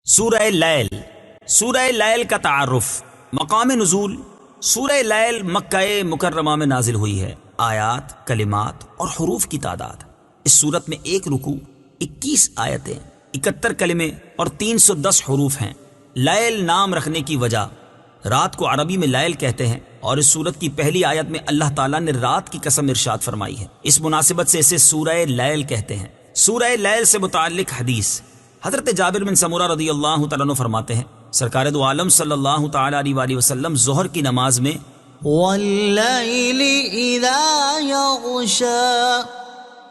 سورہ لیل۔ سورہ لیل کا تعارف۔ مقام نزول، سورہ لیل مکہ مکرمہ میں نازل ہوئی ہے۔ آیات، کلمات اور حروف کی تعداد: اس صورت میں ایک رکوع، 21 آیتیں، 71 کلمے اور 310 حروف ہیں۔ لیل نام رکھنے کی وجہ: رات کو عربی میں لیل کہتے ہیں اور اس صورت کی پہلی آیت میں اللہ تعالیٰ نے رات کی قسم ارشاد فرمائی ہے، اس مناسبت سے اسے سورہ لیل کہتے ہیں۔ سورہ لیل سے متعلق حدیث: حضرت جابر بن سمورہ رضی اللہ تعالیٰ عنہ فرماتے ہیں، سرکار دو عالم صلی اللہ تعالیٰ علیہ وآلہ وسلم ظہر کی نماز میں وَاللَّيْلِ إِذَا يَغْشَى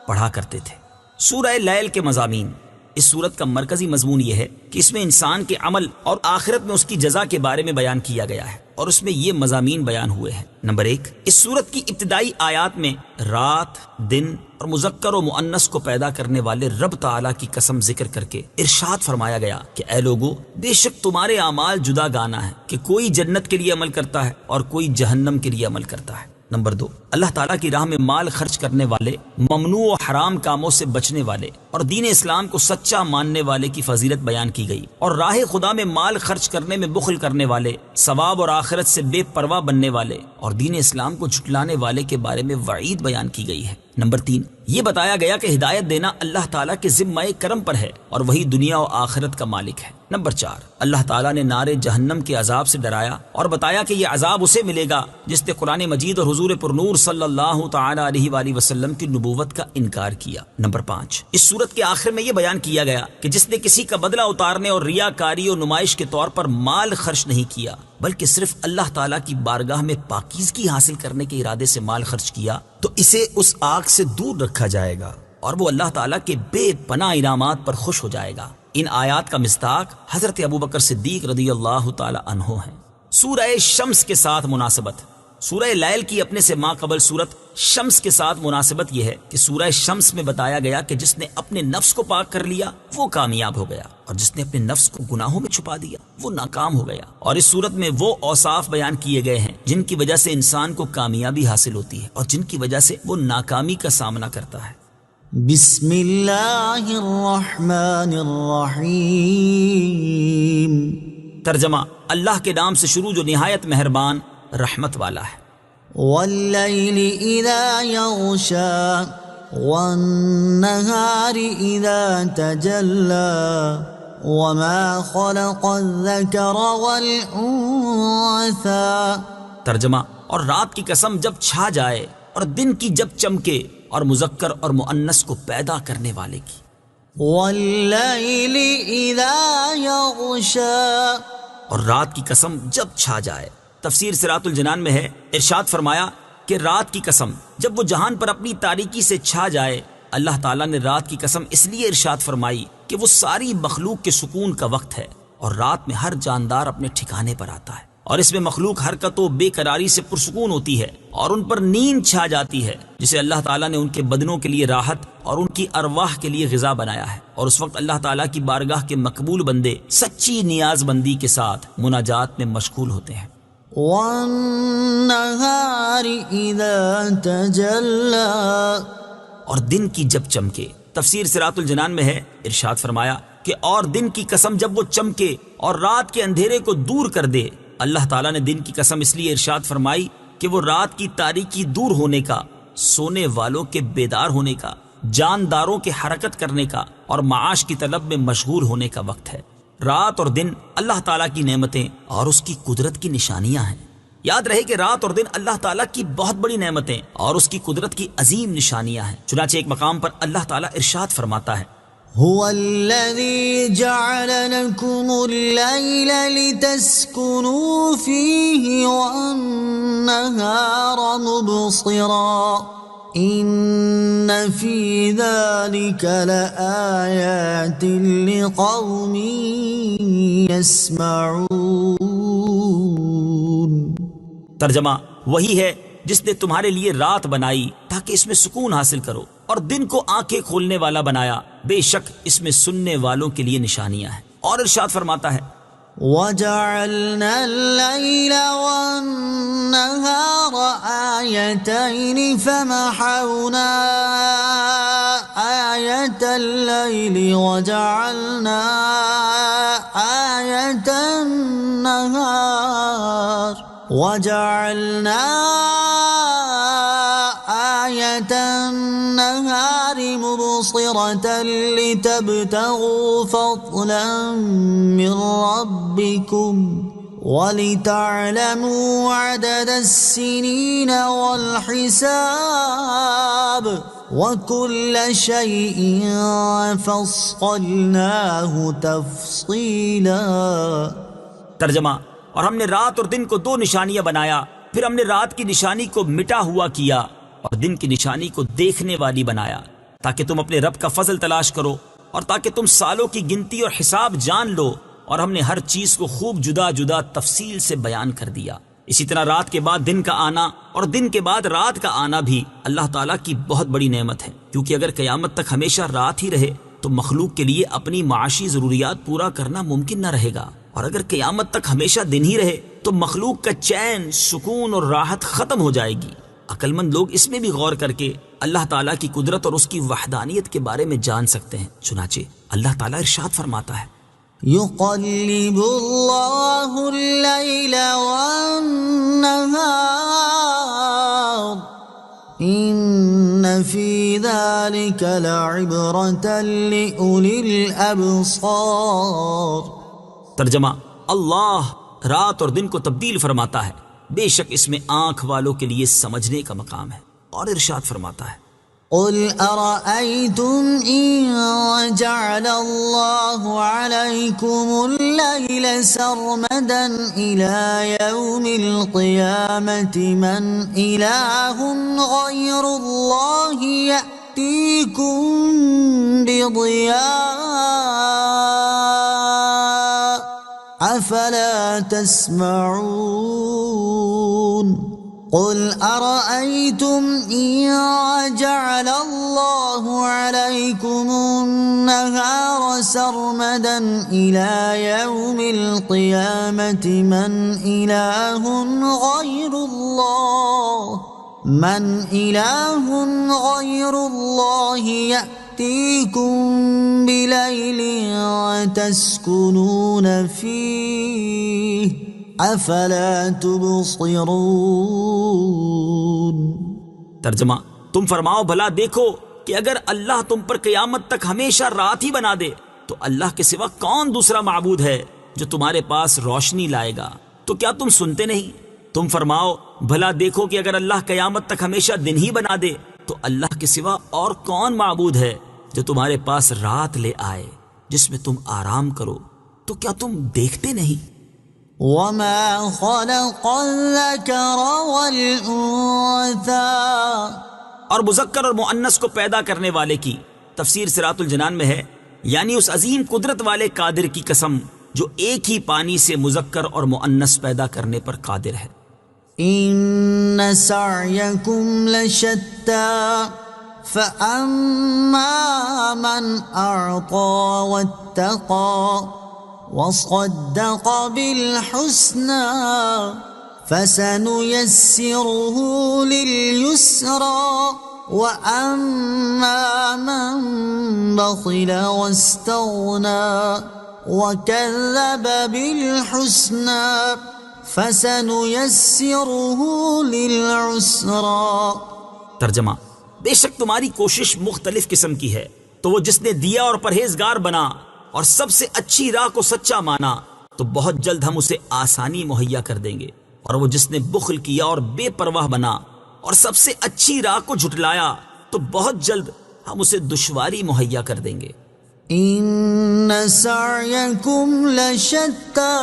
پڑھا کرتے تھے۔ سورہ لیل کے مضامین: اس سورت کا مرکزی مضمون یہ ہے کہ اس میں انسان کے عمل اور آخرت میں اس کی جزا کے بارے میں بیان کیا گیا ہے، اور اس میں یہ مضامین بیان ہوئے ہیں۔ نمبر 1، اس سورت کی ابتدائی آیات میں رات، دن اور مذکر و مؤنث کو پیدا کرنے والے رب تعالیٰ کی قسم ذکر کر کے ارشاد فرمایا گیا کہ اے لوگو، بے شک تمہارے اعمال جدا گانا ہے کہ کوئی جنت کے لیے عمل کرتا ہے اور کوئی جہنم کے لیے عمل کرتا ہے۔ نمبر 2، اللہ تعالیٰ کی راہ میں مال خرچ کرنے والے، ممنوع و حرام کاموں سے بچنے والے اور دین اسلام کو سچا ماننے والے کی فضیلت بیان کی گئی، اور راہ خدا میں مال خرچ کرنے میں بخل کرنے والے، ثواب اور آخرت سے بے پرواہ بننے والے اور دین اسلام کو جھٹلانے والے کے بارے میں وعید بیان کی گئی ہے۔ نمبر 3، یہ بتایا گیا کہ ہدایت دینا اللہ تعالیٰ کے ذمہ کرم پر ہے اور وہی دنیا و آخرت کا مالک ہے۔ نمبر 4، اللہ تعالیٰ نے نار جہنم کے عذاب سے ڈرایا اور بتایا کہ یہ عذاب اسے ملے گا جس نے قرآن مجید اور حضور پرنور صلی اللہ تعالیٰ علیہ وآلہ وسلم کی نبوت کا انکار کیا۔ نمبر 5، اس سورت کے آخر میں یہ بیان کیا گیا کہ جس نے کسی کا بدلہ اتارنے اور ریاکاری اور نمائش کے طور پر مال خرچ نہیں کیا بلکہ صرف اللہ تعالیٰ کی بارگاہ میں پاکیزگی حاصل کرنے کے ارادے سے مال خرچ کیا تو اسے اس آگ سے دور رکھا جائے گا اور وہ اللہ تعالیٰ کے بے پناہ انعامات پر خوش ہو جائے گا۔ ان آیات کا مصداق حضرت ابوبکر صدیق رضی اللہ تعالی عنہ ہیں۔ سورہ شمس کے ساتھ مناسبت: سورہ لیل کی اپنے سے ماقبل سورت شمس کے ساتھ مناسبت یہ ہے کہ سورہ شمس میں بتایا گیا کہ جس نے اپنے نفس کو پاک کر لیا وہ کامیاب ہو گیا، اور جس نے اپنے نفس کو گناہوں میں چھپا دیا وہ ناکام ہو گیا۔ اور اس سورت میں وہ اوصاف بیان کیے گئے ہیں جن کی وجہ سے انسان کو کامیابی حاصل ہوتی ہے اور جن کی وجہ سے وہ ناکامی کا سامنا کرتا ہے۔ بسم اللہ الرحمن الرحیم۔ ترجمہ: اللہ کے نام سے شروع جو نہایت مہربان رحمت والا ہے۔ واللیل اذا یغشا والنہار اذا تجلا وما خلق الذکر والانثى۔ ترجمہ: اور رات کی قسم جب چھا جائے اور دن کی جب چمکے اور مذکر اور مؤنث کو پیدا کرنے والے کی۔ واللیل اذا یغشا، اور رات کی قسم جب چھا جائے۔ تفسیر صراط الجنان میں ہے، ارشاد فرمایا کہ رات کی قسم جب وہ جہان پر اپنی تاریکی سے چھا جائے۔ اللہ تعالیٰ نے رات کی قسم اس لیے ارشاد فرمائی کہ وہ ساری مخلوق کے سکون کا وقت ہے، اور رات میں ہر جاندار اپنے ٹھکانے پر آتا ہے، اور اس میں مخلوق حرکت و بے قراری سے پرسکون ہوتی ہے اور ان پر نیند چھا جاتی ہے، جسے اللہ تعالیٰ نے ان کے بدنوں کے لیے راحت اور ان کی ارواح کے لیے غذا بنایا ہے۔ اور اس وقت اللہ تعالیٰ کی بارگاہ کے مقبول بندے سچی نیاز بندی کے ساتھ مناجات میں مشغول ہوتے ہیں۔ والنہار اذا تجلا، اور دن کی جب چمکے۔ تفسیر صراط الجنان میں ہے، ارشاد فرمایا کہ اور دن کی قسم جب وہ چمکے اور رات کے اندھیرے کو دور کر دے۔ اللہ تعالیٰ نے دن کی قسم اس لیے ارشاد فرمائی کہ وہ رات کی تاریکی دور ہونے کا، سونے والوں کے بیدار ہونے کا، جانداروں کے حرکت کرنے کا اور معاش کی طلب میں مشغول ہونے کا وقت ہے۔ رات اور دن اللہ تعالیٰ کی نعمتیں اور اس کی قدرت کی نشانیاں ہیں۔ یاد رہے کہ رات اور دن اللہ تعالیٰ کی بہت بڑی نعمتیں اور اس کی قدرت کی عظیم نشانیاں ہیں۔ چنانچہ ایک مقام پر اللہ تعالیٰ ارشاد فرماتا ہے، هو الذي جعل لكم الليل لتسكنوا فيه والنهار مبصرا إن في ذلك لآيات لقوم يسمعون۔ ترجمہ: وہی ہے جس نے تمہارے لیے رات بنائی تاکہ اس میں سکون حاصل کرو، اور دن کو آنکھیں کھولنے والا بنایا، بے شک اس میں سننے والوں کے لیے نشانیاں ہیں۔ اور ارشاد فرماتا ہے، وَجَعَلْنَا اللَّيْلَ وَالنَّهَارَ آيَتَيْنِ فَمَحَوْنَا آيَةَ اللَّيْلِ وَجَعَلْنَا النهار وجعلنا آية النهار مبصرة لتبتغوا فضلا من ربكم وَلِتَعْلَمُوا عَدَدَ السِّنِينَ وَالْحِسَابَ وَكُلَّ شَيْءٍ فَصَّلْنَاهُ تَفْصِيلًا۔ ترجمہ: اور ہم نے رات اور دن کو دو نشانیاں بنایا، پھر ہم نے رات کی نشانی کو مٹا ہوا کیا اور دن کی نشانی کو دیکھنے والی بنایا، تاکہ تم اپنے رب کا فضل تلاش کرو اور تاکہ تم سالوں کی گنتی اور حساب جان لو، اور ہم نے ہر چیز کو خوب جدا جدا تفصیل سے بیان کر دیا۔ اسی طرح رات کے بعد دن کا آنا اور دن کے بعد رات کا آنا بھی اللہ تعالیٰ کی بہت بڑی نعمت ہے، کیونکہ اگر قیامت تک ہمیشہ رات ہی رہے تو مخلوق کے لیے اپنی معاشی ضروریات پورا کرنا ممکن نہ رہے گا، اور اگر قیامت تک ہمیشہ دن ہی رہے تو مخلوق کا چین، سکون اور راحت ختم ہو جائے گی۔ عقل مند لوگ اس میں بھی غور کر کے اللہ تعالیٰ کی قدرت اور اس کی وحدانیت کے بارے میں جان سکتے ہیں۔ چنانچہ اللہ تعالیٰ ارشاد فرماتا ہے: يقلب الله الليل والنهار إن في ذلك لعبرة لأولي الأبصار۔ ترجمہ: اللہ رات اور دن کو تبدیل فرماتا ہے، بے شک اس میں آنکھ والوں کے لیے سمجھنے کا مقام ہے۔ اور ارشاد فرماتا ہے: قل أرأيتم إن جعل الله عليكم الليل سرمدا إلى يوم القيامة من إله غير الله يأتيكم بضياء أفلا تسمعون؟ قل أرأيتم إن جعل الله عليكم النهار سرمدا إلى يوم القيامة من إله غير الله يأتيكم بليل تسكنون فيه افلا تبصرون۔ ترجمہ: تم فرماؤ بھلا دیکھو کہ اگر اللہ تم پر قیامت تک ہمیشہ رات ہی بنا دے تو اللہ کے سوا کون دوسرا معبود ہے جو تمہارے پاس روشنی لائے گا؟ تو کیا تم سنتے نہیں؟ تم فرماؤ بھلا دیکھو کہ اگر اللہ قیامت تک ہمیشہ دن ہی بنا دے تو اللہ کے سوا اور کون معبود ہے جو تمہارے پاس رات لے آئے جس میں تم آرام کرو؟ تو کیا تم دیکھتے نہیں؟ وما خلق الذکر والانثى، اور مذکر اور مؤنث کو پیدا کرنے والے کی تفسیر صراط الجنان میں ہے، یعنی اس عظیم قدرت والے قادر کی قسم جو ایک ہی پانی سے مذکر اور مؤنث پیدا کرنے پر قادر ہے۔ ان سعیکم لشتى فاما من اعطى واتقى وصدق بالحسنى فسنيسره لليسرى وأما من بخل واستغنى وكذب بالحسنى فسنيسره للعسرى۔ ترجمہ: بے شک تمہاری کوشش مختلف قسم کی ہے، تو وہ جس نے دیا اور پرہیزگار بنا اور سب سے اچھی راہ کو سچا مانا تو بہت جلد ہم اسے آسانی مہیا کر دیں گے، اور وہ جس نے بخل کیا اور بے پرواہ بنا اور سب سے اچھی راہ کو جھٹلایا تو بہت جلد ہم اسے دشواری مہیا کر دیں گے۔ ان سعیکم لشتى،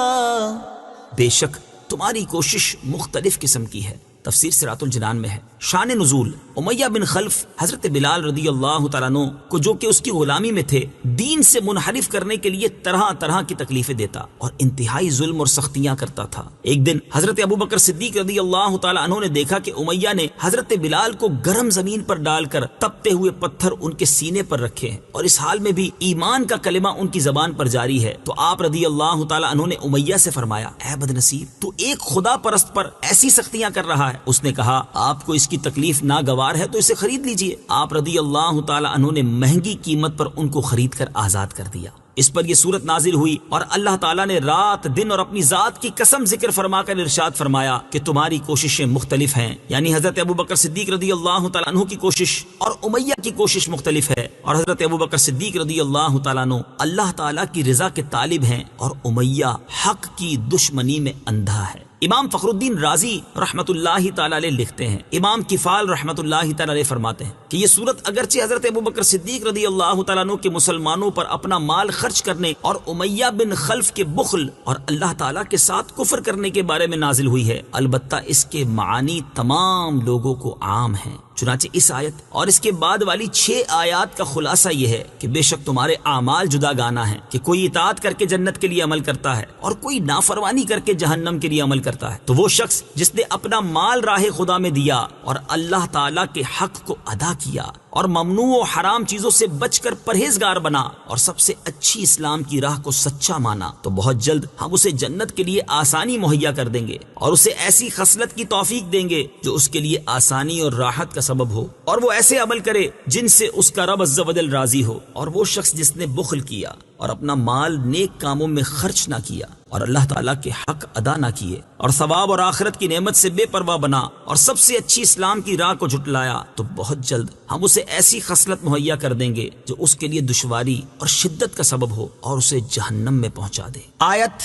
بے شک تمہاری کوشش مختلف قسم کی ہے۔ تفسیر صراط الجنان میں ہے۔ شان نزول: امیہ بن خلف حضرت بلال رضی اللہ تعالیٰ عنہ کو، جو کہ اس کی غلامی میں تھے، دین سے منحرف کرنے کے لیے طرح طرح کی تکلیفیں دیتا اور انتہائی ظلم اور سختیاں کرتا تھا۔ ایک دن حضرت ابوبکر صدیق رضی اللہ تعالیٰ عنہ نے دیکھا کہ امیہ نے حضرت بلال کو گرم زمین پر ڈال کر تپتے ہوئے پتھر ان کے سینے پر رکھے ہیں، اور اس حال میں بھی ایمان کا کلمہ ان کی زبان پر جاری ہے۔ تو آپ رضی اللہ تعالیٰ عنہ نے امیہ سے فرمایا: اے بدنصیب، تو ایک خدا پرست پر ایسی سختیاں کر رہا ہے؟ اس نے کہا: آپ کو اس کی تکلیف ناگوار ہے تو اسے خرید لیجئے۔ آپ رضی اللہ تعالی عنہ نے مہنگی قیمت پر ان کو خرید کر آزاد کر دیا۔ اس پر یہ صورت نازل ہوئی اور اللہ تعالیٰ نے رات دن اور اپنی ذات کی قسم ذکر فرما کر ارشاد فرمایا کہ تمہاری کوششیں مختلف ہیں، یعنی حضرت ابوبکر صدیق رضی اللہ تعالیٰ عنہ کی کوشش اور امیہ کی کوشش مختلف ہے، اور حضرت ابوبکر صدیق رضی اللہ تعالیٰ عنہ اللہ تعالیٰ کی رضا کے طالب ہیں اور امیہ حق کی دشمنی میں اندھا ہے۔ امام فخر الدین رازی رحمت اللہ تعالی علیہ لکھتے ہیں، امام کفال رحمت اللہ تعالی علیہ فرماتے ہیں کہ یہ صورت اگرچہ حضرت ابوبکر صدیق رضی اللہ تعالیٰ عنہ کے مسلمانوں پر اپنا مال خرچ کرنے اور امیہ بن خلف کے بخل اور اللہ تعالیٰ کے ساتھ کفر کرنے کے بارے میں نازل ہوئی ہے، البتہ اس کے معانی تمام لوگوں کو عام ہیں۔ چنانچہ اس آیت اور اس کے بعد والی 6 آیات کا خلاصہ یہ ہے کہ بے شک تمہارے اعمال جدا گانا ہیں، کہ کوئی اطاعت کر کے جنت کے لیے عمل کرتا ہے اور کوئی نافرمانی کر کے جہنم کے لیے عمل کرتا ہے، تو وہ شخص جس نے اپنا مال راہ خدا میں دیا اور اللہ تعالیٰ کے حق کو ادا کیا اور ممنوع و حرام چیزوں سے بچ کر پرہیزگار بنا اور سب سے اچھی اسلام کی راہ کو سچا مانا، تو بہت جلد ہم اسے جنت کے لیے آسانی مہیا کر دیں گے اور اسے ایسی خصلت کی توفیق دیں گے جو اس کے لیے آسانی اور راحت کا سبب ہو، اور وہ ایسے عمل کرے جن سے اس کا رب عز و جل راضی ہو۔ اور وہ شخص جس نے بخل کیا اور اپنا مال نیک کاموں میں خرچ نہ کیا اور اللہ تعالیٰ کے حق ادا نہ کیے اور ثواب اور آخرت کی نعمت سے بے پرواہ بنا اور سب سے اچھی اسلام کی راہ کو جھٹلایا، تو بہت جلد ہم اسے ایسی خصلت مہیا کر دیں گے جو اس کے لیے دشواری اور شدت کا سبب ہو اور اسے جہنم میں پہنچا دے۔ آیت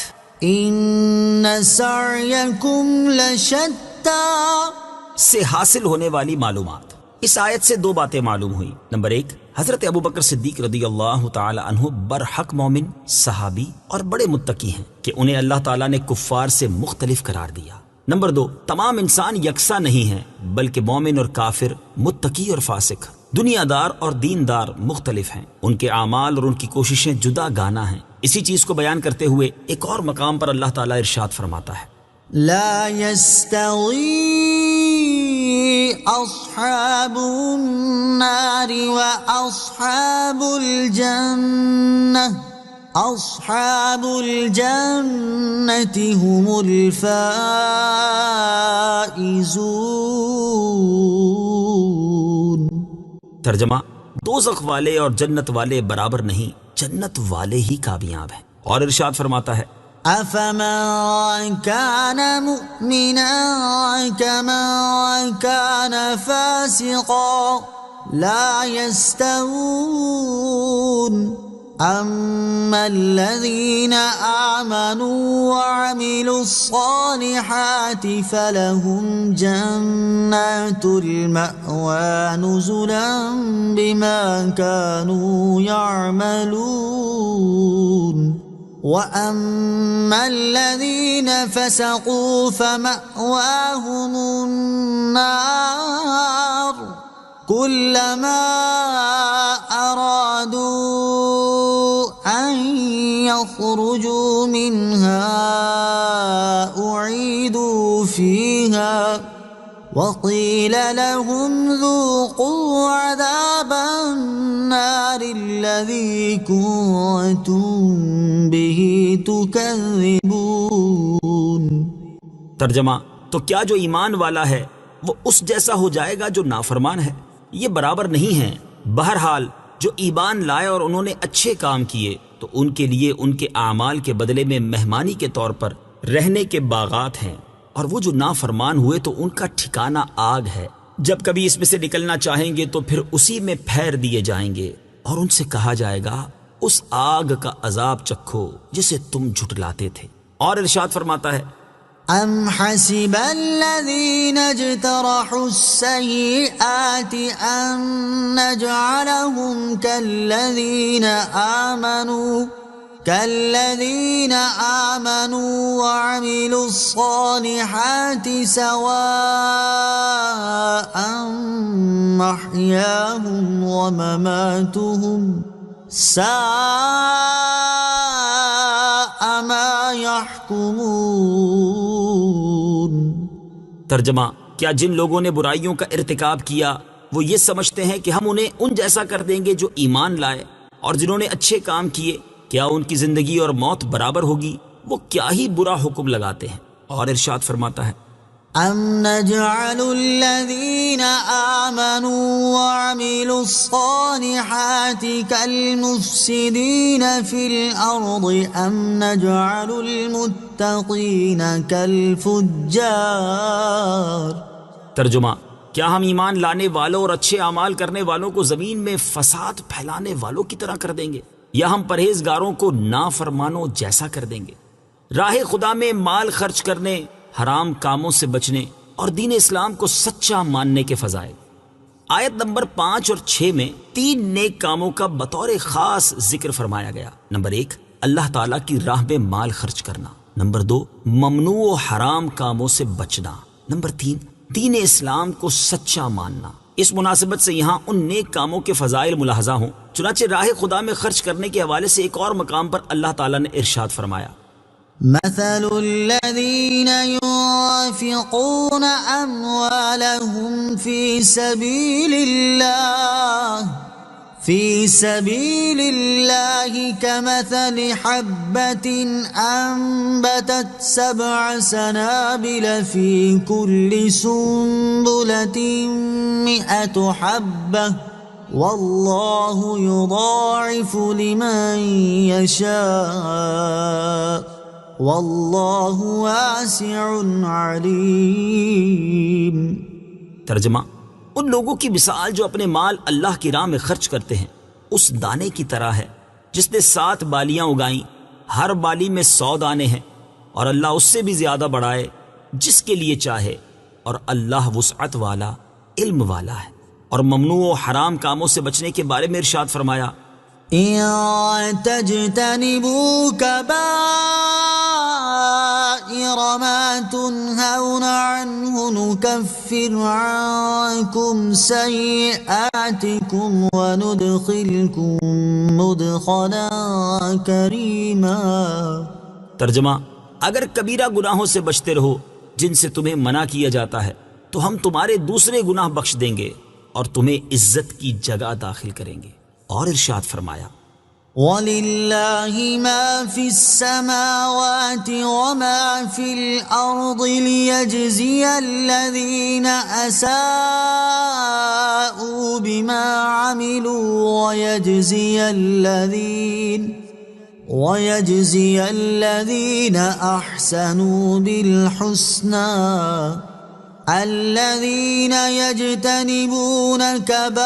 ان سعیکم لشتی سے حاصل ہونے والی معلومات۔ اس آیت سے 2 باتیں معلوم ہوئی۔ نمبر 1، حضرت ابوبکر صدیق رضی اللہ تعالی عنہ برحق مومن، صحابی اور بڑے متقی ہیں کہ انہیں اللہ تعالیٰ نے کفار سے مختلف قرار دیا۔ نمبر 2، تمام انسان یکساں نہیں ہیں، بلکہ مومن اور کافر، متقی اور فاسق، دنیا دار اور دیندار مختلف ہیں، ان کے اعمال اور ان کی کوششیں جدا گانا ہیں۔ اسی چیز کو بیان کرتے ہوئے ایک اور مقام پر اللہ تعالیٰ ارشاد فرماتا ہے، لا يستوي اصحاب النار واصحاب الجنة اصحاب الجنة هم الفائزون۔ ترجمہ، دوزخ والے اور جنت والے برابر نہیں، جنت والے ہی کامیاب ہیں۔ اور ارشاد فرماتا ہے، أفمن كان مؤمنا كمن كان فاسقا لا يستوون أما الذين آمنوا وعملوا الصالحات فلهم جنات المأوى نزلا بما كانوا يعملون وَأَمَّا الَّذِينَ فَسَقُوا فَمَأْوَاهُمُ النَّارُ كُلَّمَا أَرَادُوا أَن يَخْرُجُوا مِنْهَا أُعِيدُوا فِيهَا وَقِيلَ لَهُمْ ذُوقُوا عَذَابَ النَّارِ الَّذِي كُنتُم بِهِ تُكَذِّبُونَ۔ ترجمہ، تو کیا جو ایمان والا ہے وہ اس جیسا ہو جائے گا جو نافرمان ہے؟ یہ برابر نہیں ہیں۔ بہرحال جو ایمان لائے اور انہوں نے اچھے کام کیے تو ان کے لیے ان کے اعمال کے بدلے میں مہمانی کے طور پر رہنے کے باغات ہیں، اور وہ جو نافرمان ہوئے تو ان کا ٹھکانہ آگ ہے، جب کبھی اس میں سے نکلنا چاہیں گے تو پھر اسی میں پھیر دیے جائیں گے، اور ان سے کہا جائے گا اس آگ کا عذاب چکھو جسے تم جھٹلاتے تھے۔ اور ارشاد فرماتا ہے، ام حسب الذين اجترحوا السيئات ان نجعلهم كالذين آمنوا وعملوا الصالحات سواء محياهم ومماتهم ساء ما يحكمون۔ ترجمہ، کیا جن لوگوں نے برائیوں کا ارتکاب کیا وہ یہ سمجھتے ہیں کہ ہم انہیں ان جیسا کر دیں گے جو ایمان لائے، اور جنہوں نے اچھے کام کیے کیا ان کی زندگی اور موت برابر ہوگی؟ وہ کیا ہی برا حکم لگاتے ہیں۔ اور ارشاد فرماتا ہے، أَمْ نَجْعَلُ الَّذِينَ آمَنُوا وَعَمِلُوا الصَّالِحَاتِ كَالْمُفْسِدِينَ فِي الْأَرْضِ أَمْ نَجْعَلُ الْمُتَّقِينَ كَالْفُجَّارِ۔ ترجمہ: کیا ہم ایمان لانے والوں اور اچھے اعمال کرنے والوں کو زمین میں فساد پھیلانے والوں کی طرح کر دیں گے، یا ہم پرہیزگاروں کو نافرمانوں جیسا کر دیں گے؟ راہ خدا میں مال خرچ کرنے، حرام کاموں سے بچنے اور دین اسلام کو سچا ماننے کے فضائل۔ آیت نمبر 5 اور 6 میں 3 نیک کاموں کا بطور خاص ذکر فرمایا گیا۔ نمبر 1، اللہ تعالیٰ کی راہ میں مال خرچ کرنا۔ نمبر 2، ممنوع و حرام کاموں سے بچنا۔ نمبر 3، دین اسلام کو سچا ماننا۔ اس مناسبت سے یہاں ان نیک کاموں کے فضائل ملاحظہ ہوں۔ چنانچہ راہ خدا میں خرچ کرنے کے حوالے سے ایک اور مقام پر اللہ تعالیٰ نے ارشاد فرمایا: مثل الذين ينفقون أموالهم في سبيل الله كمثل حبة أنبتت 7 سنابل في كل سنبلة 100 حبة والله يضاعف لمن يشاء واللہ واسع علیم۔ ترجمہ: ان لوگوں کی مثال جو اپنے مال اللہ کی راہ میں خرچ کرتے ہیں اس دانے کی طرح ہے جس نے 7 بالیاں اگائیں، ہر بالی میں 100 دانے ہیں، اور اللہ اس سے بھی زیادہ بڑھائے جس کے لیے چاہے، اور اللہ وسعت والا، علم والا ہے۔ اور ممنوع و حرام کاموں سے بچنے کے بارے میں ارشاد فرمایا: إِن تَجْتَنِبُوا كَبَائِرَ مَا تُنْهَوْنَ عَنْهُ نُكَفِّرْ عَنكُمْ سَيِّئَاتِكُمْ وَنُدْخِلْكُمْ مُدْخَلًا كَرِيمًا۔ ترجمہ: اگر کبیرہ گناہوں سے بچتے رہو جن سے تمہیں منع کیا جاتا ہے تو ہم تمہارے دوسرے گناہ بخش دیں گے اور تمہیں عزت کی جگہ داخل کریں گے۔ اور ارشاد فرمایا: وَلِلَّهِ مَا فِي السَّمَاوَاتِ وَمَا فِي الْأَرْضِ لِيَجْزِيَ الَّذِينَ أَسَاءُوا بِمَا عَمِلُوا وَيَجْزِيَ الَّذِينَ أَحْسَنُوا بِالْحُسْنَى الذين يجتنبون كبائر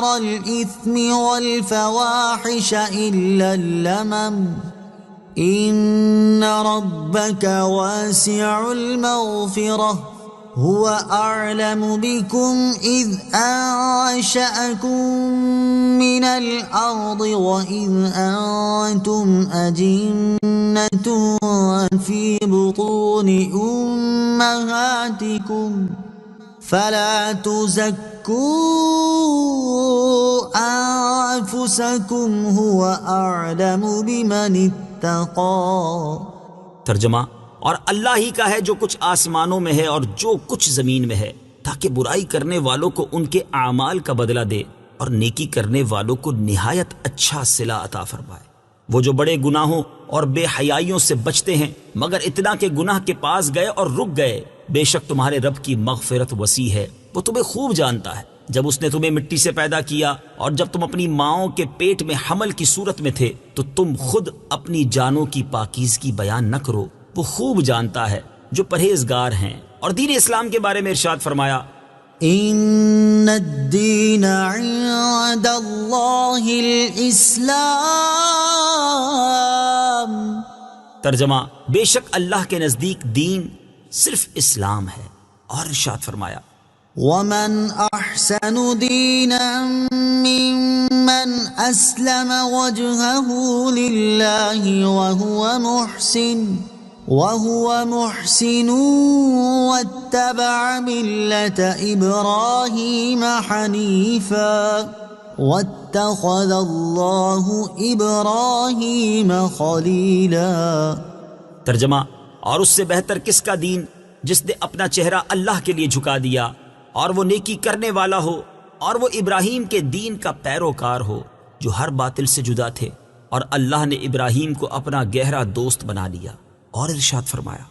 الإثم والفواحش إلا اللمم إن ربك واسع المغفرة هو أعلم بكم إذ أنشأكم من الأرض وإذ أنتم أجنة في بطون أمهاتكم فلا تزكوا أنفسكم هو أعلم بمن اتقى۔ ترجمہ: اور اللہ ہی کا ہے جو کچھ آسمانوں میں ہے اور جو کچھ زمین میں ہے، تاکہ برائی کرنے والوں کو ان کے اعمال کا بدلہ دے اور نیکی کرنے والوں کو نہایت اچھا صلہ عطا فرمائے۔ وہ جو بڑے گناہوں اور بے حیائیوں سے بچتے ہیں مگر اتنا کہ گناہ کے پاس گئے اور رک گئے، بے شک تمہارے رب کی مغفرت وسیع ہے، وہ تمہیں خوب جانتا ہے۔ جب اس نے تمہیں مٹی سے پیدا کیا اور جب تم اپنی ماؤں کے پیٹ میں حمل کی صورت میں تھے تو تم خود اپنی جانوں کی پاکیزگی بیان نہ کرو، وہ خوب جانتا ہے جو پرہیزگار ہیں۔ اور دین اسلام کے بارے میں ارشاد فرمایا: ان الدین عند اللہ الاسلام۔ ترجمہ: بے شک اللہ کے نزدیک دین صرف اسلام ہے۔ اور ارشاد فرمایا: ومن احسن دینا ممن اسلم وجهه للہ وهو محسن واتبع ملة ابراہیم حنیفا واتخذ اللہ ابراہیم خلیلا۔ ترجمہ: اور اس سے بہتر کس کا دین جس نے اپنا چہرہ اللہ کے لیے جھکا دیا اور وہ نیکی کرنے والا ہو اور وہ ابراہیم کے دین کا پیروکار ہو جو ہر باطل سے جدا تھے، اور اللہ نے ابراہیم کو اپنا گہرا دوست بنا لیا۔ اور ارشاد فرمایا: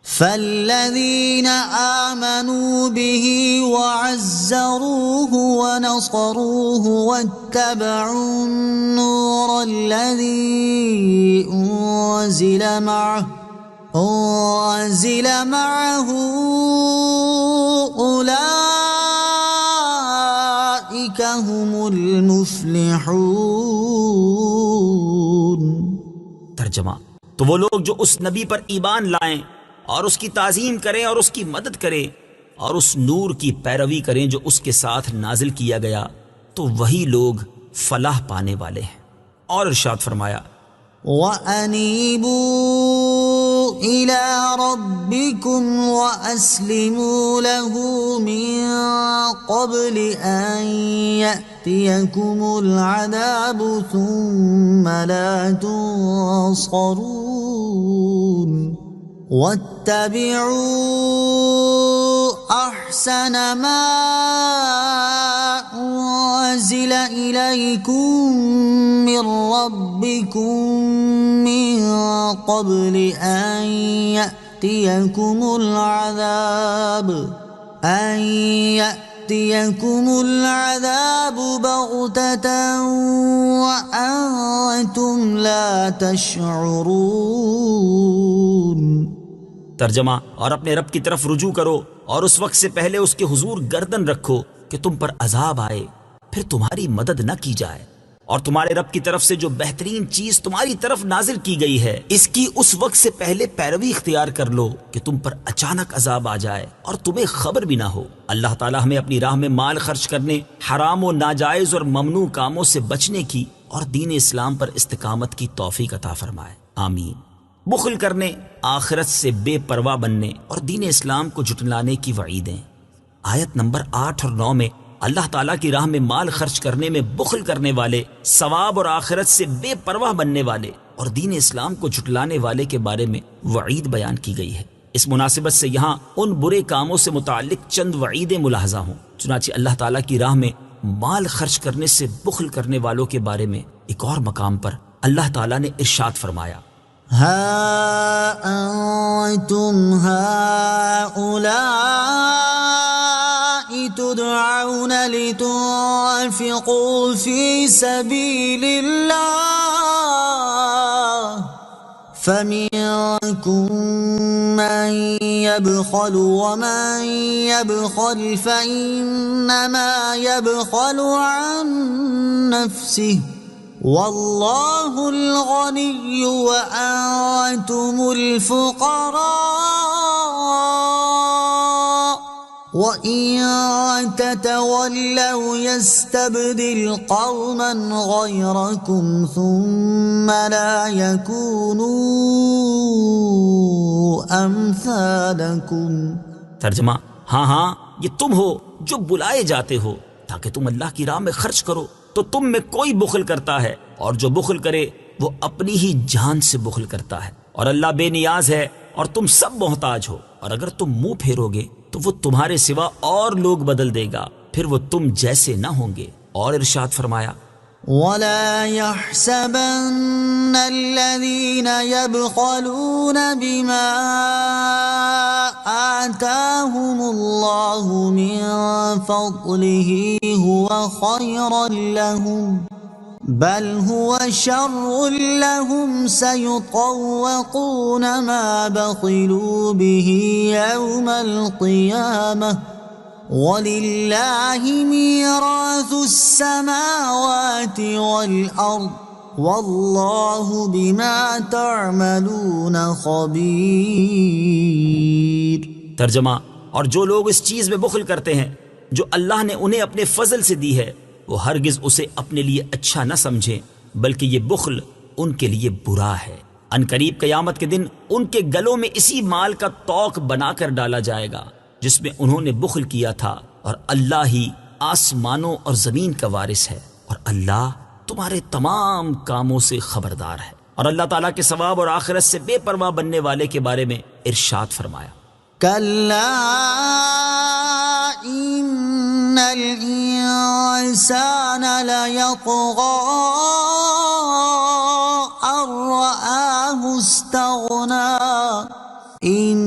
فالذين آمنوا به وعزروه ونصروه واتبعوا النور الذي أنزل معه أولئك هم المفلحون. ترجمہ: تو وہ لوگ جو اس نبی پر ایمان لائیں اور اس کی تعظیم کریں اور اس کی مدد کریں اور اس نور کی پیروی کریں جو اس کے ساتھ نازل کیا گیا، تو وہی لوگ فلاح پانے والے ہیں. اور ارشاد فرمایا: وَأَنِيبُوا إِلَىٰ رَبِّكُمْ وَأَسْلِمُوا لَهُ مِن قَبْلِ أَن يَأْتِيَكُمُ الْعَذَابُ ثُمَّ لَا تُنصَرُونَ. وَاتَّبِعُوا أَحْسَنَ مَا أُنزِلَ إِلَيْكُم مِّن رَّبِّكُم مِّن قَبْلِ أَن يَأْتِيَكُمُ الْعَذَابُ بَغْتَةً وَأَنتُمْ لَا تَشْعُرُونَ. ترجمہ: اور اپنے رب کی طرف رجوع کرو اور اس وقت سے پہلے اس کے حضور گردن رکھو کہ تم پر عذاب آئے پھر تمہاری مدد نہ کی جائے، اور تمہارے رب کی طرف سے جو بہترین چیز تمہاری طرف نازل کی گئی ہے اس کی اس وقت سے پہلے پیروی اختیار کر لو کہ تم پر اچانک عذاب آ جائے اور تمہیں خبر بھی نہ ہو. اللہ تعالی ہمیں اپنی راہ میں مال خرچ کرنے، حرام و ناجائز اور ممنوع کاموں سے بچنے کی اور دین اسلام پر استقامت کی توفیق عطا فرمائے. آمین. بخل کرنے، آخرت سے بے پرواہ بننے اور دین اسلام کو جھٹلانے کی وعیدیں. آیت نمبر 8 اور 9 میں اللہ تعالیٰ کی راہ میں مال خرچ کرنے میں بخل کرنے والے، ثواب اور آخرت سے بے پرواہ بننے والے اور دین اسلام کو جھٹلانے والے کے بارے میں وعید بیان کی گئی ہے. اس مناسبت سے یہاں ان برے کاموں سے متعلق چند وعیدیں ملاحظہ ہوں. چنانچہ اللہ تعالیٰ کی راہ میں مال خرچ کرنے سے بخل کرنے والوں کے بارے میں ایک اور مقام پر اللہ تعالیٰ نے ارشاد فرمایا: ہا انتم هؤلاء تدعون لتنفقوا في سبيل الله فمنكم من يبخل ومن يبخل فإنما يبخل عن نفسه واللہ الغنی وأنتم الفقراء وإن تتولوا يستبدل قوما غيركم ثم لا يكونوا أمثالكم. ترجمہ: ہاں یہ تم ہو جو بلائے جاتے ہو تاکہ تم اللہ کی راہ میں خرچ کرو، تو تم میں کوئی بخل کرتا ہے اور جو بخل کرے وہ اپنی ہی جان سے بخل کرتا ہے، اور اللہ بے نیاز ہے اور تم سب محتاج ہو، اور اگر تم منہ پھیرو گے تو وہ تمہارے سوا اور لوگ بدل دے گا، پھر وہ تم جیسے نہ ہوں گے. اور ارشاد فرمایا: وَلَا يَحْسَبَنَّ الَّذِينَ يَبْخَلُونَ بِمَا آتَاهُمُ اللَّهُ مِنْ فَضْلِهِ هُوَ خَيْرًا لَهُمْ بَلْ هُوَ شَرٌّ لَهُمْ سَيُطَوَّقُونَ مَا بَخِلُوا بِهِ يَوْمَ الْقِيَامَةِ وَلِلَّهِ مِيرَاثُ السَّمَاوَاتِ وَالْأَرْضِ وَاللَّهُ بِمَا تَعْمَلُونَ خَبِيرٌ. ترجمہ: اور جو لوگ اس چیز میں بخل کرتے ہیں جو اللہ نے انہیں اپنے فضل سے دی ہے، وہ ہرگز اسے اپنے لیے اچھا نہ سمجھیں، بلکہ یہ بخل ان کے لیے برا ہے. ان قریب قیامت کے دن ان کے گلوں میں اسی مال کا توق بنا کر ڈالا جائے گا جس میں انہوں نے بخل کیا تھا، اور اللہ ہی آسمانوں اور زمین کا وارث ہے، اور اللہ تمہارے تمام کاموں سے خبردار ہے. اور اللہ تعالیٰ کے ثواب اور آخرت سے بے پرواہ بننے والے کے بارے میں ارشاد فرمایا: کلا ان الانسان لیطغى ان رآه استغنى ان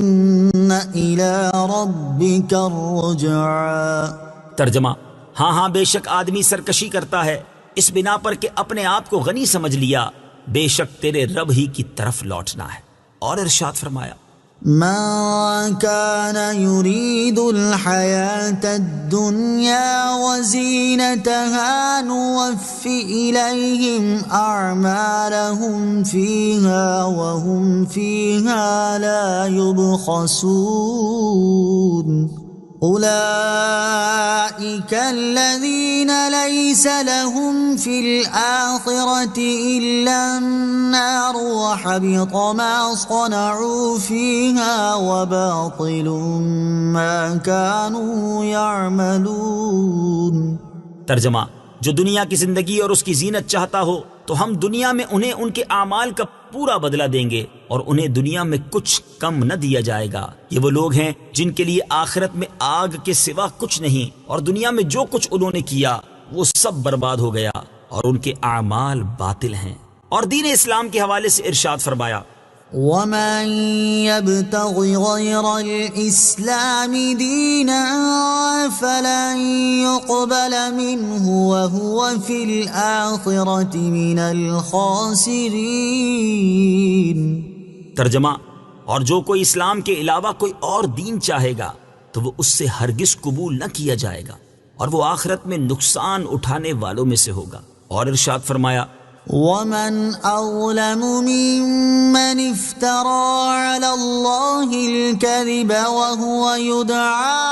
إلى ربك الرجعى. ترجمہ: ہاں ہاں، بے شک آدمی سرکشی کرتا ہے اس بنا پر کہ اپنے آپ کو غنی سمجھ لیا، بے شک تیرے رب ہی کی طرف لوٹنا ہے. اور ارشاد فرمایا: من كان يريد الحياة الدنيا وزينتها نوف إليهم أعمالهم فيها وهم فيها لا يبخسون. أولئك الذين ليس لهم في الآخرة إلا النار وحبط ما صنعوا فيها وباطل ما كانوا يعملون. ترجمہ: جو دنیا کی زندگی اور اس کی زینت چاہتا ہو تو ہم دنیا میں انہیں ان کے اعمال کا پورا بدلہ دیں گے اور انہیں دنیا میں کچھ کم نہ دیا جائے گا. یہ وہ لوگ ہیں جن کے لیے آخرت میں آگ کے سوا کچھ نہیں، اور دنیا میں جو کچھ انہوں نے کیا وہ سب برباد ہو گیا اور ان کے اعمال باطل ہیں. اور دین اسلام کے حوالے سے ارشاد فرمایا: ومن يبتغ غير الإسلام دينا فلن يقبل منه وهو في الآخرة من الخاسرين. ترجمہ: اور جو کوئی اسلام کے علاوہ کوئی اور دین چاہے گا تو وہ اس سے ہرگز قبول نہ کیا جائے گا اور وہ آخرت میں نقصان اٹھانے والوں میں سے ہوگا. اور ارشاد فرمایا: ومن أظلم ممن افترى على الله الكذب وهو يدعى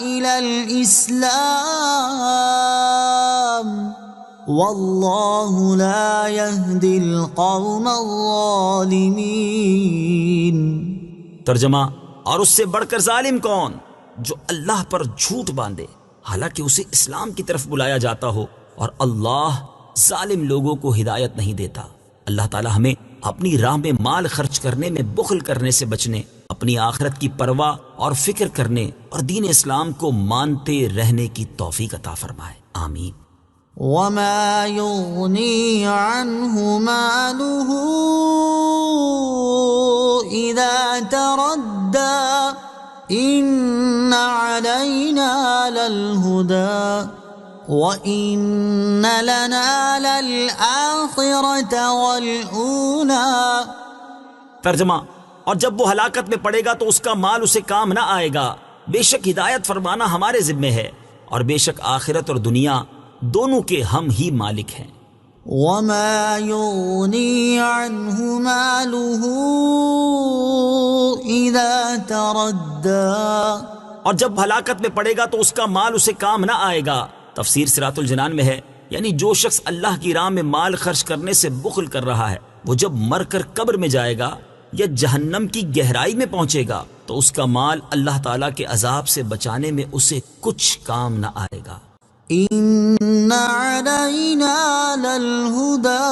إلى الإسلام والله لا يهدي القوم الظالمين. ترجمہ: اور اس سے بڑھ کر ظالم کون جو اللہ پر جھوٹ باندھے حالانکہ اسے اسلام کی طرف بلایا جاتا ہو، اور اللہ ظالم لوگوں کو ہدایت نہیں دیتا. اللہ تعالی ہمیں اپنی راہ میں مال خرچ کرنے میں بخل کرنے سے بچنے، اپنی آخرت کی پرواہ اور فکر کرنے اور دین اسلام کو مانتے رہنے کی توفیق عطا فرمائے. آمین. وما يغني عنه ماله إذا تردى إن علينا للهدى وَإِنَّ لَنَا لَلْآخِرَةَ وَالْأُولَى. ترجمہ: اور جب وہ ہلاکت میں پڑے گا تو اس کا مال اسے کام نہ آئے گا. بے شک ہدایت فرمانا ہمارے ذمے ہے، اور بے شک آخرت اور دنیا دونوں کے ہم ہی مالک ہیں. وَمَا يُغْنِي عَنْهُ مَالُهُ إِذَا تَرَدَّى. اور جب ہلاکت میں پڑے گا تو اس کا مال اسے کام نہ آئے گا. تفسیر صراط الجنان میں ہے، یعنی جو شخص اللہ کی راہ میں مال خرچ کرنے سے بخل کر رہا ہے وہ جب مر کر قبر میں جائے گا یا جہنم کی گہرائی میں پہنچے گا تو اس کا مال اللہ تعالیٰ کے عذاب سے بچانے میں اسے کچھ کام نہ آئے گا. إِنَّ عَلَيْنَا لَلْهُدَى.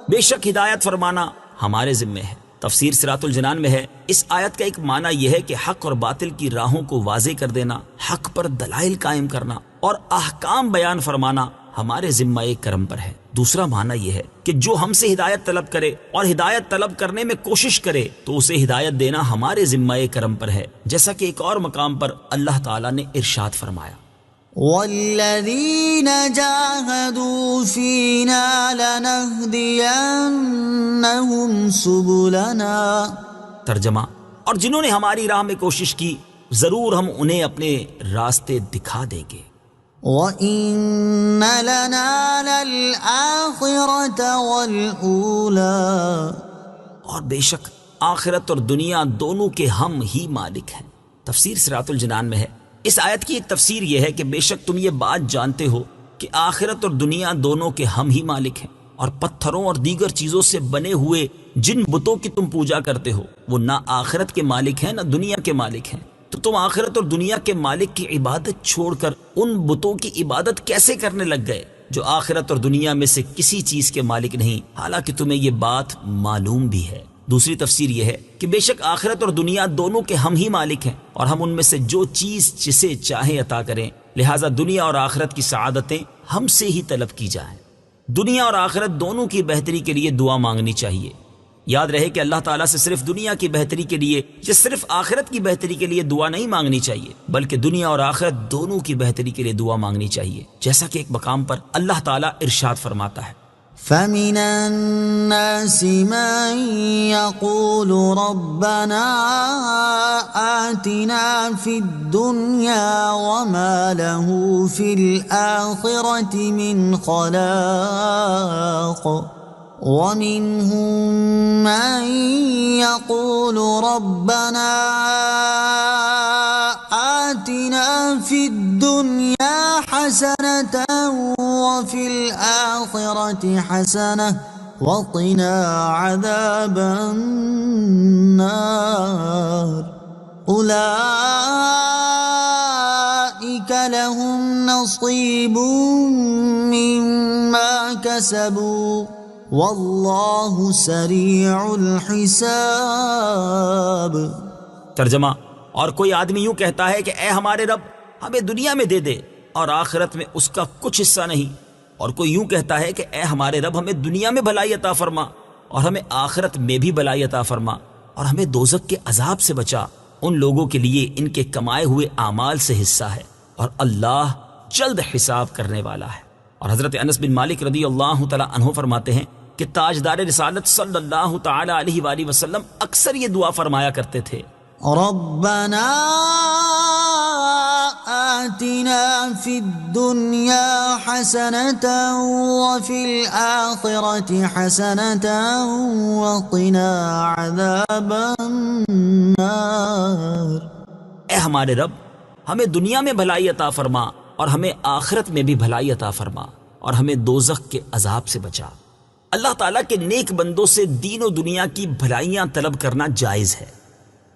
بے شک ہدایت فرمانا ہمارے ذمے ہے. تفسیر صراط الجنان میں ہے، اس آیت کا ایک معنی یہ ہے کہ حق اور باطل کی راہوں کو واضح کر دینا، حق پر دلائل قائم کرنا اور احکام بیان فرمانا ہمارے ذمہ کرم پر ہے. دوسرا معنی یہ ہے کہ جو ہم سے ہدایت طلب کرے اور ہدایت طلب کرنے میں کوشش کرے تو اسے ہدایت دینا ہمارے ذمہ کرم پر ہے، جیسا کہ ایک اور مقام پر اللہ تعالیٰ نے ارشاد فرمایا: وَالَّذِينَ جَاهَدُوا فِينَا لَنَهْدِيَنَّهُمْ سُبُلَنَا. ترجمہ: اور جنہوں نے ہماری راہ میں کوشش کی ضرور ہم انہیں اپنے راستے دکھا دیں گے. وَإِنَّ لَنَا لَلْآخِرَةَ وَالْأُولَى. اور بے شک آخرت اور دنیا دونوں کے ہم ہی مالک ہیں. تفسیر صراط الجنان میں ہے، اس آیت کی ایک تفسیر یہ ہے کہ بے شک تم یہ بات جانتے ہو کہ آخرت اور دنیا دونوں کے ہم ہی مالک ہیں، اور پتھروں اور دیگر چیزوں سے بنے ہوئے جن بتوں کی تم پوجا کرتے ہو وہ نہ آخرت کے مالک ہیں نہ دنیا کے مالک ہیں. تو تم آخرت اور دنیا کے مالک کی عبادت چھوڑ کر ان بتوں کی عبادت کیسے کرنے لگ گئے جو آخرت اور دنیا میں سے کسی چیز کے مالک نہیں، حالانکہ تمہیں یہ بات معلوم بھی ہے. دوسری تفسیر یہ ہے کہ بے شک آخرت اور دنیا دونوں کے ہم ہی مالک ہیں، اور ہم ان میں سے جو چیز جسے چاہیں عطا کریں، لہٰذا دنیا اور آخرت کی سعادتیں ہم سے ہی طلب کی جائیں. دنیا اور آخرت دونوں کی بہتری کے لیے دعا مانگنی چاہیے. یاد رہے کہ اللہ تعالیٰ سے صرف دنیا کی بہتری کے لیے یا صرف آخرت کی بہتری کے لیے دعا نہیں مانگنی چاہیے، بلکہ دنیا اور آخرت دونوں کی بہتری کے لیے دعا مانگنی چاہیے، جیسا کہ ایک مقام پر اللہ تعالیٰ ارشاد فرماتا ہے فَمِنَ النَّاسِ مَن يَقُولُ رَبَّنَا آتِنَا فِي الدُّنْيَا وَمَا لَهُ فِي الْآخِرَةِ مِنْ خَلَاقٍ وَمِنْهُمْ مَن يَقُولُ رَبَّنَا آتِنَا فِي الدُّنْيَا حَسَنَةً وَفِي الْآخِرَةِ حَسَنَةً وَقِنَا عَذَابَ النَّارِ أُولَئِكَ لَهُمْ نَصِيبٌ مِّمَّا كَسَبُوا واللہ سریع الحساب۔ ترجمہ، اور کوئی آدمی یوں کہتا ہے کہ اے ہمارے رب ہمیں دنیا میں دے دے اور آخرت میں اس کا کچھ حصہ نہیں، اور کوئی یوں کہتا ہے کہ اے ہمارے رب ہمیں دنیا میں بھلائی عطا فرما اور ہمیں آخرت میں بھی بھلائی عطا فرما اور ہمیں دوزخ کے عذاب سے بچا۔ ان لوگوں کے لیے ان کے کمائے ہوئے اعمال سے حصہ ہے اور اللہ جلد حساب کرنے والا ہے۔ اور حضرت انس بن مالک رضی اللہ تعالی عنہ فرماتے ہیں کہ تاجدار رسالت صلی اللہ تعالی علیہ وآلہ وسلم اکثر یہ دعا فرمایا کرتے تھے، ربنا آتنا فی الدنیا حسنة وفی الآخرة حسنة وقنا عذاب النار۔ اے ہمارے رب ہمیں دنیا میں بھلائی عطا فرما اور ہمیں آخرت میں بھی بھلائی عطا فرما اور ہمیں دوزخ کے عذاب سے بچا۔ اللہ تعالیٰ کے نیک بندوں سے دین و دنیا کی بھلائیاں طلب کرنا جائز ہے۔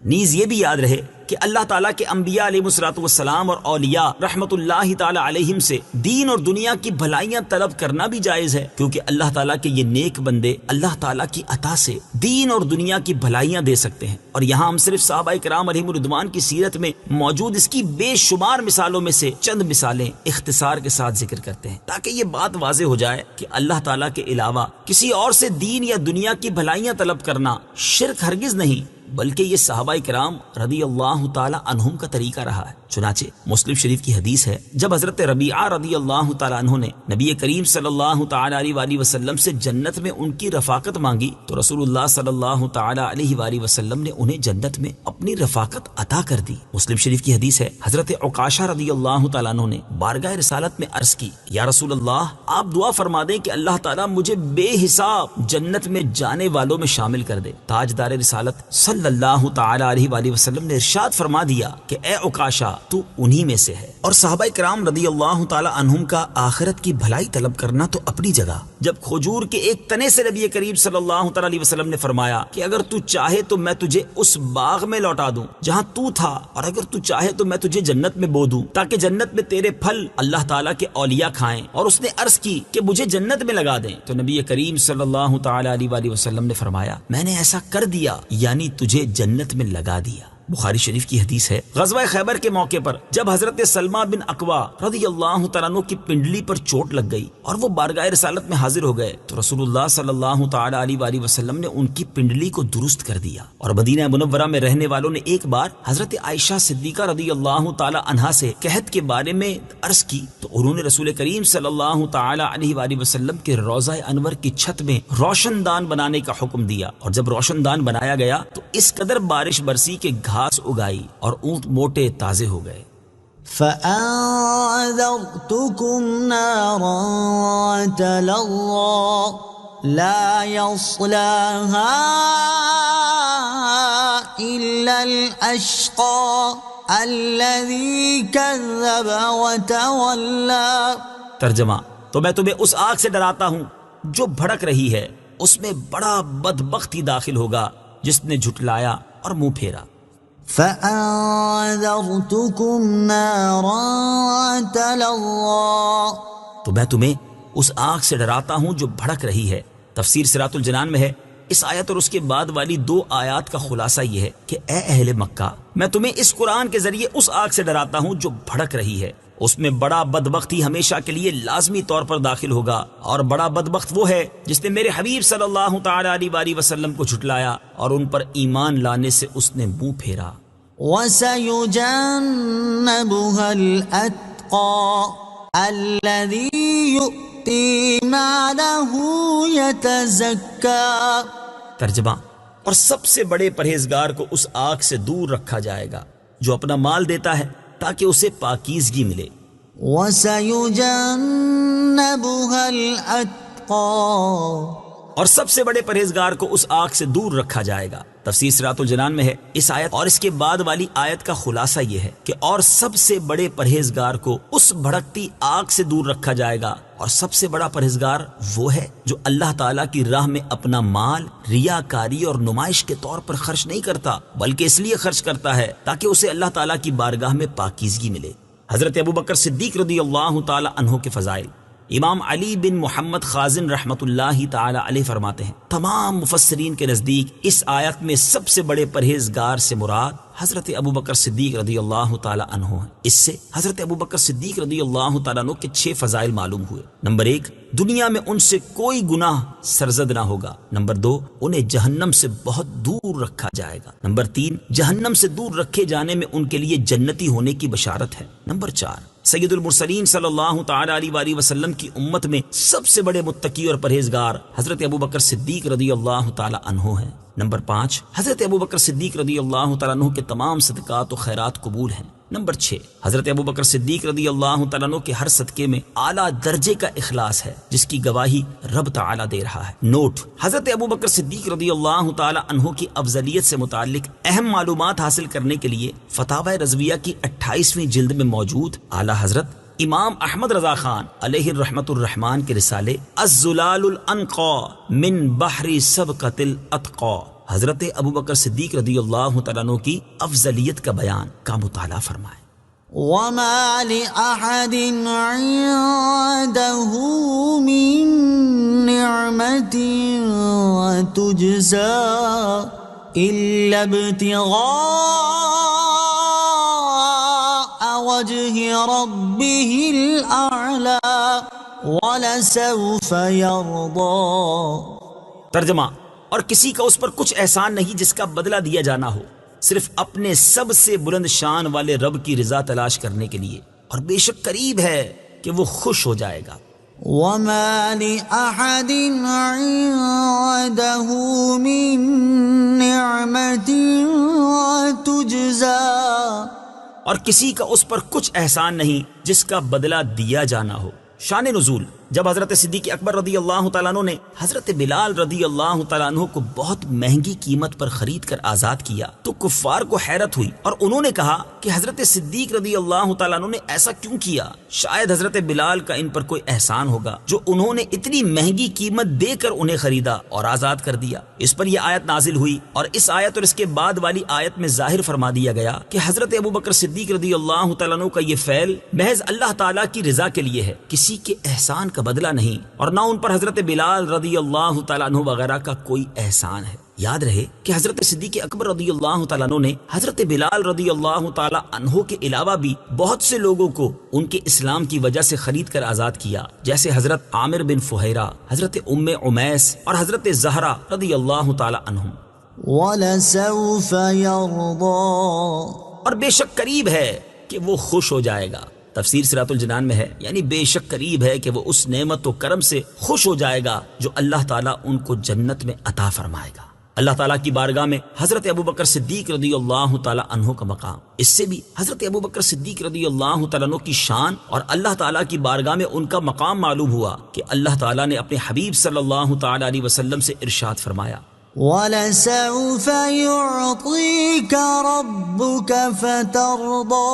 نیز یہ بھی یاد رہے کہ اللہ تعالیٰ کے انبیاء علیہ السلام اور اولیاء رحمت اللہ تعالیٰ علیہم سے دین اور دنیا کی بھلائیاں طلب کرنا بھی جائز ہے، کیونکہ اللہ تعالیٰ کے یہ نیک بندے اللہ تعالیٰ کی عطا سے دین اور دنیا کی بھلائیاں دے سکتے ہیں۔ اور یہاں ہم صرف صحابہ کرام علیہم الرضوان کی سیرت میں موجود اس کی بے شمار مثالوں میں سے چند مثالیں اختصار کے ساتھ ذکر کرتے ہیں، تاکہ یہ بات واضح ہو جائے کہ اللہ تعالیٰ کے علاوہ کسی اور سے دین یا دنیا کی بھلائیاں طلب کرنا شرک ہرگز نہیں، بلکہ یہ صحابہ کرام رضی اللہ تعالی عنہم کا طریقہ رہا ہے۔ چنانچہ مسلم شریف کی حدیث ہے، جب حضرت ربیعہ رضی اللہ تعالی عنہ نے نبی کریم صلی اللہ تعالی علیہ وآلہ وسلم سے جنت میں ان کی رفاقت مانگی تو رسول اللہ صلی اللہ تعالی علیہ وآلہ وسلم نے انہیں جنت میں اپنی رفاقت عطا کر دی۔ مسلم شریف کی حدیث ہے، حضرت عکاشہ رضی اللہ تعالی عنہ نے بارگاہ رسالت میں عرض کی، یا رسول اللہ آپ دعا فرما دیں کہ اللہ تعالیٰ مجھے بے حساب جنت میں جانے والوں میں شامل کر دے۔ تاجدار رسالت صلی اللہ تعالی علیہ وآلہ وسلم نے ارشاد فرما دیا کہ اے عکاشہ تو انہی میں سے ہے۔ اور صحابہ کرام رضی اللہ تعالی عنہم کا آخرت کی بھلائی طلب کرنا تو اپنی جگہ، جب کھجور کے ایک تنے سے نبی کریم صلی اللہ تعالی علیہ وسلم نے فرمایا کہ اگر تو چاہے تو میں تجھے اس باغ میں لوٹا دوں جہاں تو تھا، اور اگر تو چاہے تو میں تجھے جنت میں بو دوں تاکہ جنت میں تیرے پھل اللہ تعالیٰ کے اولیاء کھائیں، اور اس نے عرض کی کہ مجھے جنت میں لگا دیں، تو نبی کریم صلی اللہ تعالی علیہ وآلہ وسلم نے فرمایا میں نے ایسا کر دیا، یعنی تجھے جنت میں لگا دیا۔ بخاری شریف کی حدیث ہے، غزوہ خیبر کے موقع پر جب حضرت سلمہ بن اکوا رضی اللہ تعالیٰ عنہ کی پنڈلی پر چوٹ لگ گئی اور وہ بارگاہ رسالت میں حاضر ہو گئے تو رسول اللہ صلی اللہ تعالی علیہ وآلہ وسلم نے ان کی پنڈلی کو درست کر دیا۔ اور مدینہ منورہ میں رہنے والوں نے ایک بار حضرت عائشہ صدیقہ رضی اللہ تعالی عنہا سے قحط کے بارے میں عرض کی تو انہوں نے رسول کریم صلی اللہ تعالی علیہ وآلہ وسلم کے روضہ انور کی چھت میں روشن دان بنانے کا حکم دیا، اور جب روشن دان بنایا گیا تو اس قدر بارش برسی کہ گھاس اگائی اور اونٹ موٹے تازے ہو گئے۔ فَأَنذَرْتُكُمْ نَارًا تَلَظَّى لَا يَصْلَاهَا إِلَّا الْأَشْقَى الَّذِي كَذَّبَ وَتَوَلَّى۔ ترجمہ، تو میں تمہیں اس آگ سے ڈراتا ہوں جو بھڑک رہی ہے، اس میں بڑا بدبختی داخل ہوگا جس نے جھٹلایا اور منہ پھیرا۔ فَأَنذَرْتُكُمْ نَارًا تَلَظَّى، تو میں تمہیں اس آگ سے ڈراتا ہوں جو بھڑک رہی ہے۔ تفسیر صراط الجنان میں ہے، اس آیت اور اس کے بعد والی 2 آیات کا خلاصہ یہ ہے کہ اے اہل مکہ، میں تمہیں اس قرآن کے ذریعے اس آگ سے ڈراتا ہوں جو بھڑک رہی ہے، اس میں بڑا بدبخت ہی ہمیشہ کے لیے لازمی طور پر داخل ہوگا، اور بڑا بدبخت وہ ہے جس نے میرے حبیب صلی اللہ تعالی علیہ وسلم کو جھٹلایا اور ان پر ایمان لانے سے اس نے منہ پھیرا۔ وَسَيُجَنَّبُهَا الْأَتْقَى الَّذِي يُؤْتِي مَالَهُ يَتَزَكَّى۔ ترجمہ، اور سب سے بڑے پرہیزگار کو اس آگ سے دور رکھا جائے گا جو اپنا مال دیتا ہے تاکہ اسے پاکیزگی ملے۔ وَسَيُجَنَّبُهَا الْأَتْقَى، اور سب سے بڑے پرہیزگار کو اس آگ سے دور رکھا جائے گا۔ تفسیر صراط الجنان میں ہے اس آیت اور اس کے بعد والی آیت کا خلاصہ یہ ہے کہ اور سب سے بڑے پرہیزگار کو اس بھڑکتی آگ سے دور رکھا جائے گا، اور سب سے بڑا پرہیزگار وہ ہے جو اللہ تعالیٰ کی راہ میں اپنا مال ریاکاری اور نمائش کے طور پر خرچ نہیں کرتا، بلکہ اس لیے خرچ کرتا ہے تاکہ اسے اللہ تعالیٰ کی بارگاہ میں پاکیزگی ملے۔ حضرت ابوبکر صدیق رضی اللہ تعالی عنہ کے فضائل۔ امام علی بن محمد خازن رحمت اللہ تعالی علیہ فرماتے ہیں، تمام مفسرین کے نزدیک اس آیت میں سب سے بڑے پرہیزگار سے مراد حضرت ابوبکر صدیق رضی اللہ تعالی عنہ ہیں۔ اس سے حضرت ابوبکر صدیق رضی اللہ تعالی عنہ کے 6 فضائل معلوم ہوئے۔ نمبر 1، دنیا میں ان سے کوئی گناہ سرزد نہ ہوگا۔ نمبر 2، انہیں جہنم سے بہت دور رکھا جائے گا۔ نمبر 3، جہنم سے دور رکھے جانے میں ان کے لیے جنتی ہونے کی بشارت ہے۔ نمبر 4، سید المرسلین صلی اللہ تعالی علیہ وسلم کی امت میں سب سے بڑے متقی اور پرہیزگار حضرت ابوبکر صدیق رضی اللہ تعالی عنہ ہیں۔ نمبر 5، حضرت ابوبکر صدیق رضی اللہ تعالیٰ عنہ کے تمام صدقات و خیرات قبول ہیں۔ نمبر 6، حضرت ابوبکر صدیق رضی اللہ تعالیٰ عنہ کے ہر صدقے میں اعلیٰ درجے کا اخلاص ہے جس کی گواہی رب تعالیٰ دے رہا ہے۔ نوٹ، حضرت ابوبکر صدیق رضی اللہ تعالیٰ عنہ کی افضلیت سے متعلق اہم معلومات حاصل کرنے کے لیے فتاوی رضویہ کی 28ویں جلد میں موجود اعلیٰ حضرت امام احمد رضا خان علیہ الرحمت الرحمان کے رسالے الزلال الانقا من بحر سبقت الاتقا حضرت ابوبکر صدیق رضی اللہ تعالیٰ عنہ کی افضلیت کا بیان کا مطالعہ فرمائیں۔ وَمَا لِأَحَدٍ عِندَهُ مِن نِعْمَةٍ تُجْزَى إِلَّا ابْتِغَاءَ وَجْهِ رَبِّهِ الْأَعْلَى وَلَسَوْفَ يَرْضَى۔ ترجمہ، اور کسی کا اس پر کچھ احسان نہیں جس کا بدلہ دیا جانا ہو، صرف اپنے سب سے بلند شان والے رب کی رضا تلاش کرنے کے لیے، اور بے شک قریب ہے کہ وہ خوش ہو جائے گا۔ وَمَا لِأَحَدٍ عِندَهُ مِن نِعْمَةٍ تُجْزَى، اور کسی کا اس پر کچھ احسان نہیں جس کا بدلہ دیا جانا ہو۔ شان نزول، جب حضرت صدیق اکبر رضی اللہ تعالیٰ عنہ نے حضرت بلال رضی اللہ تعالیٰ عنہ کو بہت مہنگی قیمت پر خرید کر آزاد کیا تو کفار کو حیرت ہوئی، اور انہوں نے کہا کہ حضرت صدیق رضی اللہ تعالیٰ عنہ نے ایسا کیوں کیا؟ شاید حضرت بلال کا ان پر کوئی احسان ہوگا جو انہوں نے اتنی مہنگی قیمت دے کر انہیں خریدا اور آزاد کر دیا۔ اس پر یہ آیت نازل ہوئی، اور اس آیت اور اس کے بعد والی آیت میں ظاہر فرما دیا گیا کہ حضرت ابوبکر صدیق رضی اللہ تعالیٰ عنہ کا یہ فعل محض اللہ تعالیٰ کی رضا کے لیے ہے، کسی کے احسان کا بدلہ نہیں، اور نہ ان پر حضرت بلال رضی اللہ تعالیٰ عنہ وغیرہ کا کوئی احسان ہے۔ یاد رہے کہ حضرت صدیق اکبر رضی اللہ تعالیٰ عنہ نے حضرت بلال رضی اللہ تعالیٰ عنہ کے علاوہ بھی بہت سے لوگوں کو ان کے اسلام کی وجہ سے خرید کر آزاد کیا، جیسے حضرت عامر بن فہیرہ، حضرت ام عمیس اور حضرت زہرا رضی اللہ تعالیٰ عنہم۔ وَلَسَوْفَ يَرْضَى، اور بے شک قریب ہے کہ وہ خوش ہو جائے گا۔ تفسیر صراط الجنان میں ہے، یعنی بے شک قریب ہے کہ وہ اس نعمت و کرم سے خوش ہو جائے گا جو اللہ تعالیٰ ان کو جنت میں عطا فرمائے گا۔ اللہ تعالیٰ کی بارگاہ میں حضرت ابوبکر صدیق رضی اللہ تعالیٰ عنہ کا مقام، اس سے بھی حضرت ابوبکر صدیق رضی اللہ تعالیٰ عنہ کی شان اور اللہ تعالیٰ کی بارگاہ میں ان کا مقام معلوم ہوا کہ اللہ تعالیٰ نے اپنے حبیب صلی اللہ تعالیٰ علیہ وسلم سے ارشاد فرمایا، وَلَسَوْفَ يُعْطِيكَ رَبُّكَ فَتَرْضَى۔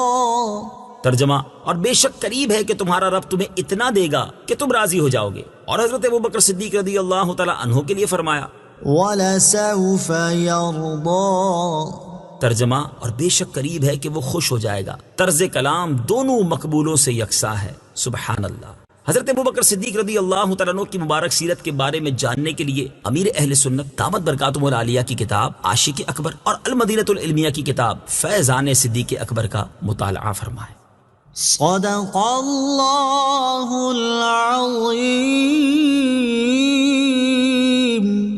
ترجمہ، اور بے شک قریب ہے کہ تمہارا رب تمہیں اتنا دے گا کہ تم راضی ہو جاؤ گے۔ اور حضرت ابوبکر صدیق رضی اللہ تعالیٰ عنہ کے لیے فرمایا، وَلَسَوْفَ يَرْضَى۔ ترجمہ، اور بے شک قریب ہے کہ وہ خوش ہو جائے گا۔ طرز کلام دونوں مقبولوں سے یکساں ہے، سبحان اللہ۔ حضرت ابوبکر صدیق رضی اللہ تعالیٰ عنہ کی مبارک سیرت کے بارے میں جاننے کے لیے امیر اہل سنت دامت برکاتہم العالیہ کی کتاب عاشق اکبر اور المدینۃ العلمیہ کی کتاب فیضان صدیق اکبر کا مطالعہ فرمائیں۔ صدق اللہ العظیم.